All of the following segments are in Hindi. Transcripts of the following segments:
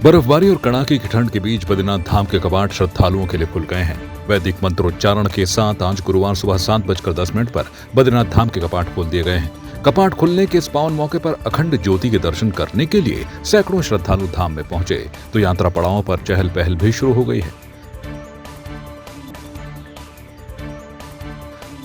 बर्फबारी और कड़ाके की ठंड के बीच बद्रीनाथ धाम के कपाट श्रद्धालुओं के लिए खुल गए हैं। वैदिक मंत्रोच्चारण के साथ आज गुरुवार सुबह 7:10 पर बद्रीनाथ धाम के कपाट खोल दिए गए हैं। कपाट खुलने के इस पावन मौके पर अखंड ज्योति के दर्शन करने के लिए सैकड़ों श्रद्धालु धाम में पहुंचे, तो यात्रा पड़ावों पर चहल पहल भी शुरू हो गई है।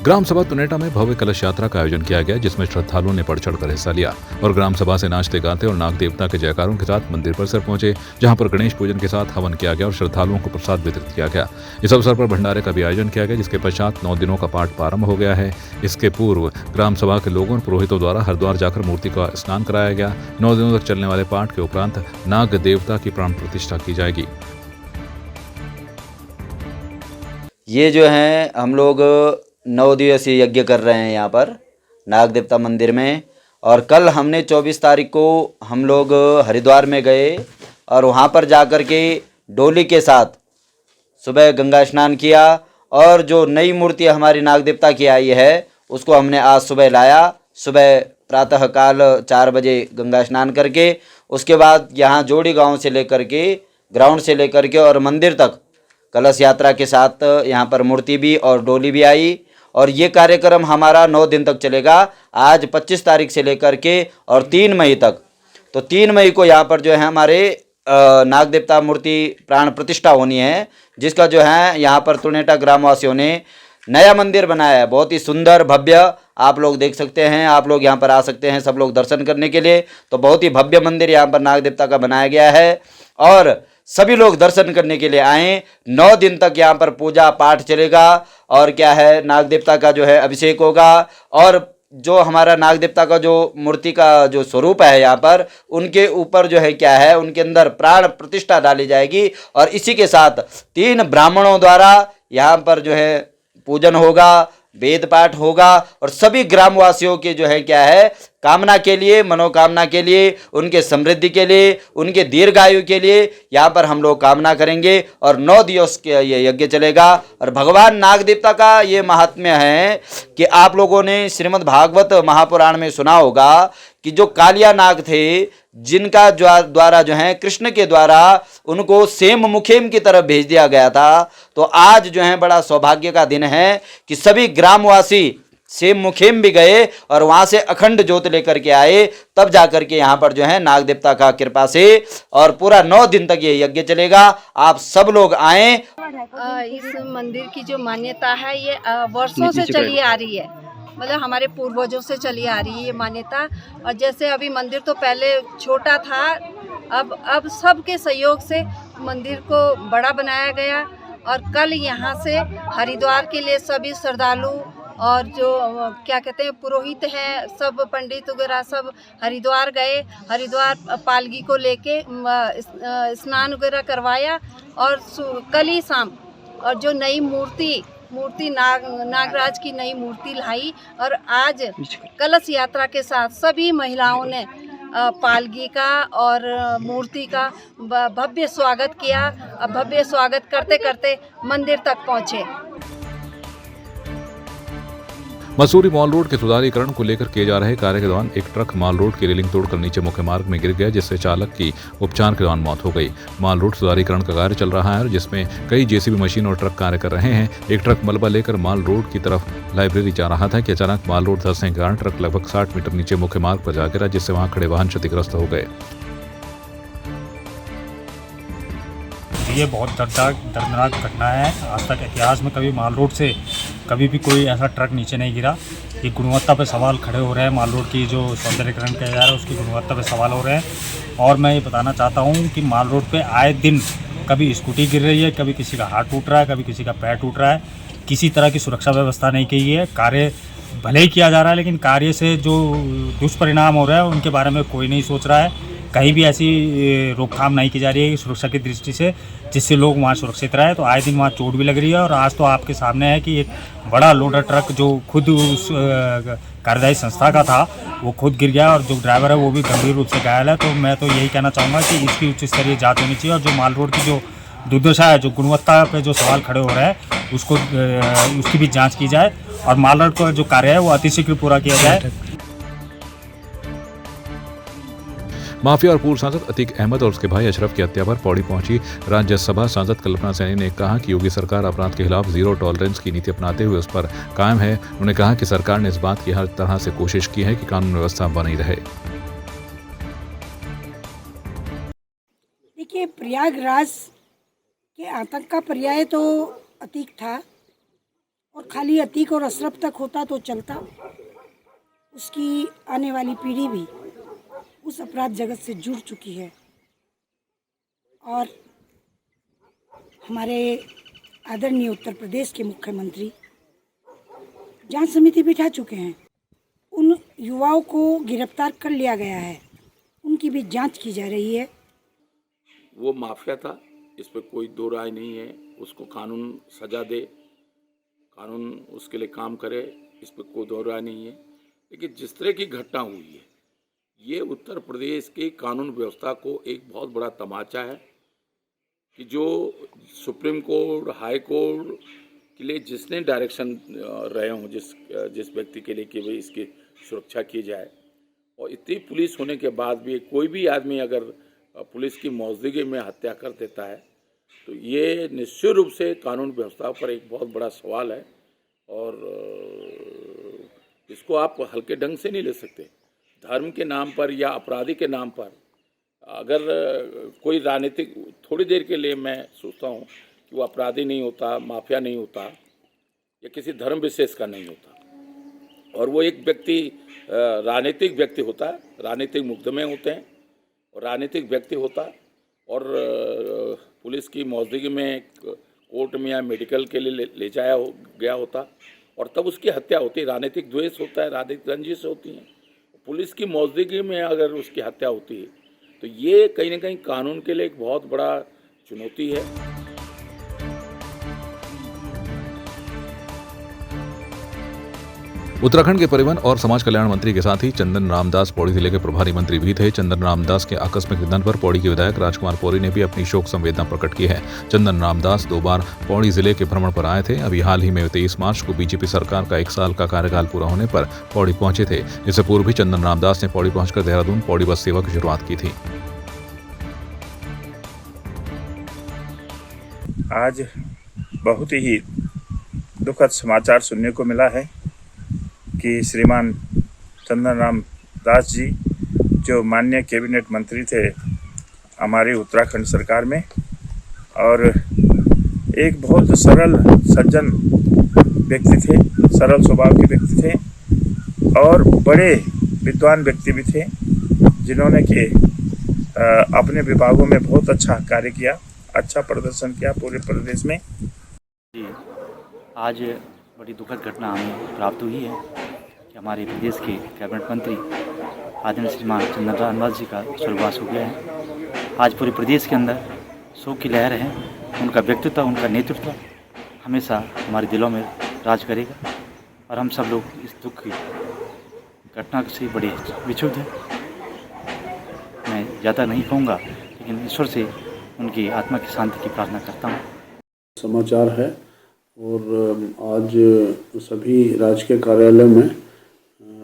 ग्राम सभा तुनेटा में भव्य कलश यात्रा का आयोजन किया गया, जिसमें श्रद्धालुओं ने बढ़ चढ़कर हिस्सा लिया और ग्राम सभा से नाचते गाते और नाग देवता के जयकारों के साथ मंदिर परिसर पहुंचे, जहां पर गणेश पूजन के साथ हवन किया गया और श्रद्धालुओं को प्रसाद वितरित किया गया। इस अवसर पर भंडारे का भी आयोजन किया गया, जिसके पश्चात 9 दिनों का पाठ प्रारंभ हो गया है। इसके पूर्व ग्राम सभा के लोगों और पुरोहितों द्वारा हरिद्वार जाकर मूर्ति का स्नान कराया गया। 9 दिनों तक चलने वाले पाठ के उपरांत नाग देवता की प्राण प्रतिष्ठा की जाएगी। ये जो है हम लोग 9 दिवसीय यज्ञ कर रहे हैं यहाँ पर नाग देवता मंदिर में। और कल हमने 24 तारीख को हम लोग हरिद्वार में गए और वहाँ पर जाकर के डोली के साथ सुबह गंगा स्नान किया और जो नई मूर्ति हमारी नाग देवता की आई है उसको हमने आज सुबह लाया। सुबह प्रातः काल 4 बजे गंगा स्नान करके उसके बाद यहाँ जोड़ी गांव से लेकर के ग्राउंड से लेकर के और मंदिर तक कलश यात्रा के साथ यहाँ पर मूर्ति भी और डोली भी आई। और ये कार्यक्रम हमारा 9 दिन तक चलेगा, आज 25 तारीख से लेकर के और 3 मई तक। तो 3 मई को यहाँ पर जो है हमारे नाग देवता मूर्ति प्राण प्रतिष्ठा होनी है, जिसका जो है यहाँ पर तुनेटा ग्रामवासियों ने नया मंदिर बनाया है, बहुत ही सुंदर भव्य। आप लोग देख सकते हैं, आप लोग यहाँ पर आ सकते हैं सब लोग दर्शन करने के लिए। तो बहुत ही भव्य मंदिर यहाँ पर नाग देवता का बनाया गया है और सभी लोग दर्शन करने के लिए आएँ। 9 दिन तक यहाँ पर पूजा पाठ चलेगा और क्या है नाग देवता का जो है अभिषेक होगा। और जो हमारा नाग देवता का जो मूर्ति का जो स्वरूप है यहाँ पर उनके ऊपर जो है क्या है उनके अंदर प्राण प्रतिष्ठा डाली जाएगी और इसी के साथ 3 ब्राह्मणों द्वारा यहाँ पर जो है पूजन होगा, वेद पाठ होगा और सभी ग्रामवासियों के जो है क्या है कामना के लिए, मनोकामना के लिए, उनके समृद्धि के लिए, उनके दीर्घायु के लिए यहाँ पर हम लोग कामना करेंगे। और 9 दिवस के ये यज्ञ चलेगा। और भगवान नाग देवता का ये महात्म्य है कि आप लोगों ने श्रीमद् भागवत महापुराण में सुना होगा कि जो कालिया नाग थे, जिनका द्वारा जो है कृष्ण के द्वारा उनको सेम मुखेम की तरफ भेज दिया गया था। तो आज जो है बड़ा सौभाग्य का दिन है कि सभी ग्रामवासी सेम मुखेम भी गए और वहां से अखंड ज्योत लेकर के आए, तब जाकर के यहाँ पर जो है नाग देवता का कृपा से और पूरा 9 दिन तक ये यज्ञ चलेगा। आप सब लोग आए। इस मंदिर की जो मान्यता है ये वर्षों से चली आ रही है, मतलब हमारे पूर्वजों से चली आ रही है ये मान्यता। और जैसे अभी मंदिर तो पहले छोटा था, अब सबके सहयोग से मंदिर को बड़ा बनाया गया। और कल यहाँ से हरिद्वार के लिए सभी श्रद्धालु और जो क्या कहते हैं पुरोहित हैं, सब पंडित वगैरह सब हरिद्वार गए। हरिद्वार पालकी को लेके स्नान वगैरह करवाया और कल ही शाम और जो नई मूर्ति नागराज की नई मूर्ति लाई। और आज कलश यात्रा के साथ सभी महिलाओं ने पालकी का और मूर्ति का भव्य स्वागत किया। भव्य स्वागत करते करते मंदिर तक पहुँचे। मसूरी मॉल रोड के सुधारीकरण को लेकर किए जा रहे कार्य के दौरान एक ट्रक माल रोड की रेलिंग तोड़कर नीचे मुख्य मार्ग में गिर गया, जिससे चालक की उपचार के दौरान मौत हो गई। माल रोड सुधारीकरण का कार्य चल रहा है, जिसमें कई जेसीबी मशीन और ट्रक कार्य कर रहे हैं। एक ट्रक मलबा लेकर माल रोड की तरफ लाइब्रेरी जा रहा था कि अचानक माल रोड धंसने के कारण ट्रक लगभग 60 मीटर नीचे मुख्य मार्ग पर जा गिरा, जिससे वहां खड़े वाहन क्षतिग्रस्त हो गए। ये बहुत दर्दनाक घटना है। आज तक इतिहास में कभी माल रोड से कभी भी कोई ऐसा ट्रक नीचे नहीं गिरा। ये गुणवत्ता पे सवाल खड़े हो रहे हैं। माल रोड की जो सौंदर्यीकरण किया जा रहा है उसकी गुणवत्ता पे सवाल हो रहे हैं। और मैं ये बताना चाहता हूँ कि माल रोड पे आए दिन कभी स्कूटी गिर रही है, कभी किसी का हाथ टूट रहा है, कभी किसी का पैर टूट रहा है। किसी तरह की सुरक्षा व्यवस्था नहीं की है। कार्य भले ही किया जा रहा है, लेकिन कार्य से जो दुष्परिणाम हो रहा है उनके बारे में कोई नहीं सोच रहा है। कहीं भी ऐसी रोकथाम नहीं की जा रही है सुरक्षा की दृष्टि से, जिससे लोग वहाँ सुरक्षित रहे। तो आए दिन वहाँ चोट भी लग रही है। और आज तो आपके सामने है कि एक बड़ा लोडर ट्रक जो खुद उस कार्यदायी संस्था का था वो खुद गिर गया और जो ड्राइवर है वो भी गंभीर रूप से घायल है। तो मैं तो यही कहना चाहूँगा कि इसकी उच्च स्तरीय जाँच होनी चाहिए और जो माल रोड की जो दुर्दशा है, जो गुणवत्ता पे जो सवाल खड़े हो रहे हैं उसकी भी जाँच की जाए और माल रोड का जो कार्य है वो अतिशीघ्र पूरा किया जाए। माफिया और पूर्व सांसद अतीक अहमद और उसके भाई अशरफ की हत्या पर पौड़ी पहुंची राज्यसभा सांसद कल्पना सैनी ने कहा कि योगी सरकार अपराध के खिलाफ जीरो टॉलरेंस की नीति अपनाते हुए उस पर कायम है। उन्होंने कहा कि सरकार ने इस बात की हर तरह से कोशिश की है कि कानून व्यवस्था बनी रहे। देखिए, प्रयागराज के आतंक का पर्याय तो अतीक था, और खाली अतीक और अशरफ तक होता तो चलता। उसकी आने वाली पीढ़ी भी उस अपराध जगत से जुड़ चुकी है, और हमारे आदरणीय उत्तर प्रदेश के मुख्यमंत्री जांच समिति बिठा चुके हैं। उन युवाओं को गिरफ्तार कर लिया गया है, उनकी भी जांच की जा रही है। वो माफिया था, इस पर कोई दो राय नहीं है। उसको कानून सजा दे, कानून उसके लिए काम करे, इस पर कोई दो राय नहीं है। लेकिन जिस तरह की घटना हुई है, ये उत्तर प्रदेश की कानून व्यवस्था को एक बहुत बड़ा तमाचा है कि जो सुप्रीम कोर्ट, हाई कोर्ट के लिए जिसने डायरेक्शन रहे हों, जिस व्यक्ति के लिए कि भाई इसकी सुरक्षा की जाए, और इतनी पुलिस होने के बाद भी कोई भी आदमी अगर पुलिस की मौजूदगी में हत्या कर देता है तो ये निश्चित रूप से कानून व्यवस्था पर एक बहुत बड़ा सवाल है, और इसको आप हल्के ढंग से नहीं ले सकते। धर्म के नाम पर या अपराधी के नाम पर अगर कोई राजनीतिक, थोड़ी देर के लिए मैं सोचता हूँ कि वो अपराधी नहीं होता, माफिया नहीं होता, या किसी धर्म विशेष का नहीं होता, और वो एक व्यक्ति राजनीतिक व्यक्ति होता है, राजनीतिक मुकदमे होते हैं और राजनीतिक व्यक्ति होता है, और पुलिस की मौजूदगी में कोर्ट में या मेडिकल के लिए ले जाया गया होता, और तब उसकी हत्या होती है। राजनीतिक द्वेष होता है, राजनीतिक रंजिश होती हैं, पुलिस की मौजूदगी में अगर उसकी हत्या होती है तो ये कहीं ना कहीं कानून के लिए एक बहुत बड़ा चुनौती है। उत्तराखंड के परिवहन और समाज कल्याण मंत्री के साथ ही चंदन रामदास पौड़ी जिले के प्रभारी मंत्री भी थे। चंदन रामदास के आकस्मिक निधन पर पौड़ी के विधायक राजकुमार पौड़ी ने भी अपनी शोक संवेदना प्रकट की है। चंदन रामदास 2 बार पौड़ी जिले के भ्रमण पर आए थे। अभी हाल ही में 23 मार्च को बीजेपी सरकार का 1 साल का कार्यकाल पूरा होने पर पौड़ी पहुंचे थे। इससे पूर्व भी चंदन रामदास ने पौड़ी पहुंचकर देहरादून पौड़ी बस सेवा की शुरुआत की थी। आज बहुत ही दुखद समाचार सुनने को मिला है कि श्रीमान चंदन राम दास जी, जो माननीय कैबिनेट मंत्री थे हमारी उत्तराखंड सरकार में, और एक बहुत सरल सज्जन व्यक्ति थे, सरल स्वभाव के व्यक्ति थे, और बड़े विद्वान व्यक्ति भी थे, जिन्होंने कि अपने विभागों में बहुत अच्छा कार्य किया, अच्छा प्रदर्शन किया पूरे प्रदेश में। आज बड़ी दुखद घटना हमें प्राप्त हुई है कि हमारे प्रदेश के कैबिनेट मंत्री आदरणीय श्रीमान चंदन रामदास जी का स्वर्गवास हो गया है। आज पूरे प्रदेश के अंदर शोक की लहर है। उनका व्यक्तित्व, उनका नेतृत्व हमेशा हमारे दिलों में राज करेगा, और हम सब लोग इस दुख की घटना से बड़े विक्षुब्ध हैं। मैं ज़्यादा नहीं कहूँगा, लेकिन ईश्वर से उनकी आत्मा की शांति की प्रार्थना करता हूँ। समाचार है, और आज सभी राजकीय कार्यालय में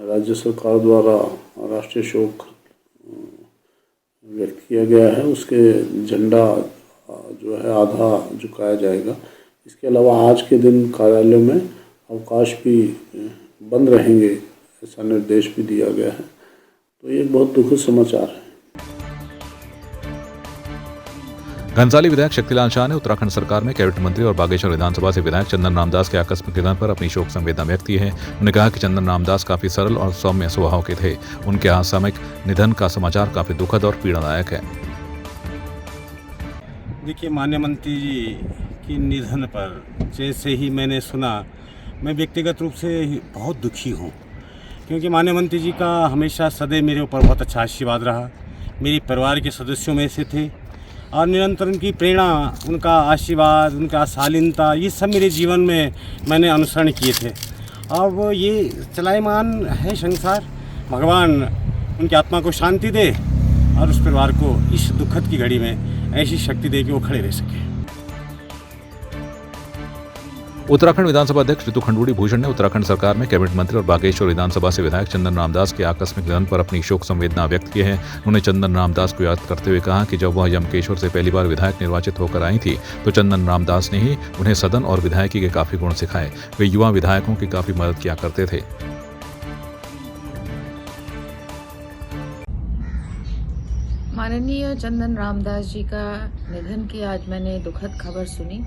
राज्य सरकार द्वारा राष्ट्रीय शोक व्यक्त किया गया है। उसके झंडा जो है आधा झुकाया जाएगा। इसके अलावा आज के दिन कार्यालय में अवकाश भी बंद रहेंगे, ऐसा निर्देश भी दिया गया है। तो ये एक बहुत दुखद समाचार है। घनसाली विधायक शक्तिलाल शाह ने उत्तराखंड सरकार में कैबिनेट मंत्री और बागेश्वर विधानसभा से विधायक चंदन रामदास के आकस्मिक निधन पर अपनी शोक संवेदना व्यक्त की है। उन्होंने कहा कि चंदन रामदास काफी सरल और सौम्य स्वभाव के थे। उनके आकस्मिक निधन का समाचार काफी दुखद और पीड़ादायक है। देखिए, माननीय मंत्री जी के निधन पर जैसे ही मैंने सुना, मैं व्यक्तिगत रूप से बहुत दुखी हूँ, क्योंकि माननीय मंत्री जी का हमेशा सदैव मेरे ऊपर बहुत अच्छा आशीर्वाद रहा। मेरे परिवार के सदस्यों में से थे, और निरंतर उनकी प्रेरणा, उनका आशीर्वाद, उनका शालीनता, ये सब मेरे जीवन में मैंने अनुसरण किए थे। अब ये चलायमान है संसार, भगवान उनकी आत्मा को शांति दे और उस परिवार को इस दुखद की घड़ी में ऐसी शक्ति दे कि वो खड़े रह सके। उत्तराखंड विधानसभा अध्यक्ष ऋतु खंडूड़ी भूषण ने उत्तराखंड सरकार में कैबिनेट मंत्री और बागेश्वर विधानसभा से विधायक चंदन रामदास के आकस्मिक निधन पर अपनी शोक संवेदना व्यक्त की है। उन्होंने चंदन रामदास को याद करते हुए कहा कि जब वह यमकेश्वर से पहली बार विधायक निर्वाचित होकर आई थी तो चंदन रामदास ने ही उन्हें सदन और विधायकी के काफी गुण सिखाए। वे युवा विधायकों की काफी मदद किया करते थे। माननीय चंदन रामदास जी का निधन की आज मैंने दुखद खबर सुनी।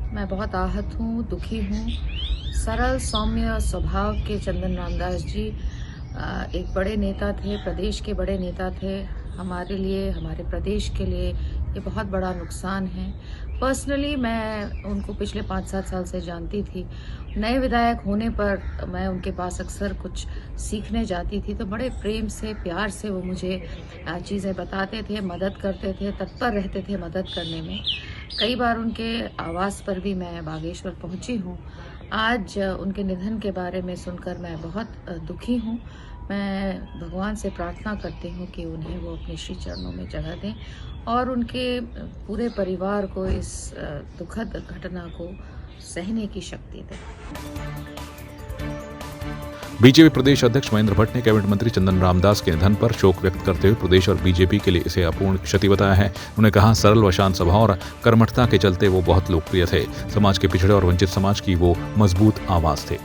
मैं बहुत आहत हूँ, दुखी हूँ। सरल सौम्य स्वभाव के चंदन रामदास जी एक बड़े नेता थे, प्रदेश के बड़े नेता थे। हमारे लिए, हमारे प्रदेश के लिए ये बहुत बड़ा नुकसान है। पर्सनली मैं उनको पिछले 5-7 साल से जानती थी। नए विधायक होने पर मैं उनके पास अक्सर कुछ सीखने जाती थी, तो बड़े प्रेम से, प्यार से वो मुझे चीज़ें बताते थे, मदद करते थे, तत्पर रहते थे मदद करने में। कई बार उनके आवास पर भी मैं बागेश्वर पहुंची हूं। आज उनके निधन के बारे में सुनकर मैं बहुत दुखी हूं। मैं भगवान से प्रार्थना करती हूं कि उन्हें वो अपने श्री चरणों में जगह दें और उनके पूरे परिवार को इस दुखद घटना को सहने की शक्ति दें। बीजेपी प्रदेश अध्यक्ष महेंद्र भट्ट ने कैबिनेट मंत्री चंदन रामदास के निधन पर शोक व्यक्त करते हुए प्रदेश और बीजेपी के लिए इसे अपूर्ण क्षति बताया है। उन्होंने कहा, सरल व शांत स्वभाव और कर्मठता के चलते वो बहुत लोकप्रिय थे। समाज के पिछड़े और वंचित समाज की वो मजबूत आवाज थे।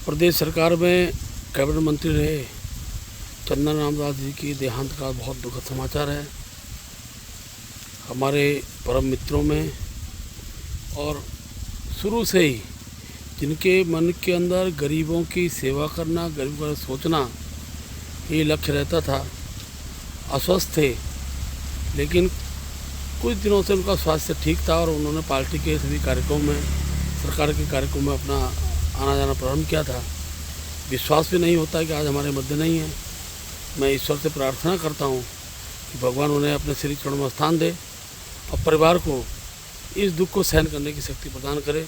प्रदेश सरकार में कैबिनेट मंत्री रहे चंदन रामदास जी की देहांत का बहुत दुखद समाचार है। हमारे परम मित्रों में और शुरू से ही जिनके मन के अंदर गरीबों की सेवा करना, गरीबों का सोचना ये लक्ष्य रहता था, अस्वस्थ थे, लेकिन कुछ दिनों से उनका स्वास्थ्य ठीक था और उन्होंने पार्टी के सभी कार्यक्रमों में, सरकार के कार्यक्रमों में अपना आना जाना प्रारंभ किया था। विश्वास भी नहीं होता है कि आज हमारे मध्य नहीं है। मैं ईश्वर से प्रार्थना करता हूँ कि भगवान उन्हें अपने श्री चरणों में स्थान दे और परिवार को इस दुख को सहन करने की शक्ति प्रदान करे।